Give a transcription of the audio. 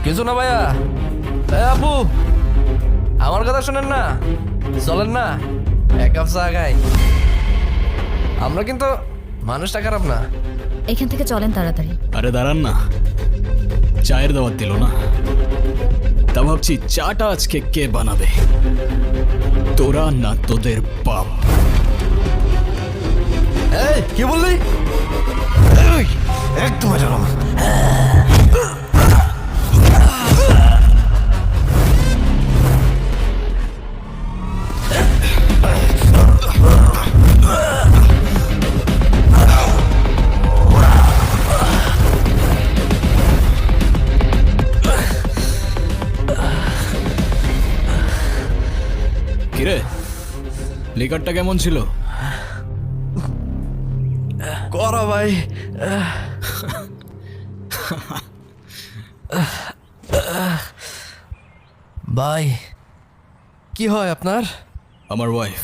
কিছু না ভাইয়া। এই আপু, আমার কথা শোনেন না, চলেন না এক কাপ চা খাই। আমরা কিন্তু মানুষটা খারাপ না। এখান থেকে চলেন তাড়াতাড়ি। আরে দাঁড়ান না, চায়ের দাওয়াত দিল না, তা ভাবছি চাটা আজকে কে বানাবে, তোরা না তোদের বাপ? এই কি বললি? এই, একদম জানাম। কিরে, লিকারটা কেমন ছিল? করো ভাই। ভাই, কি হয় আপনার? আমার ওয়াইফ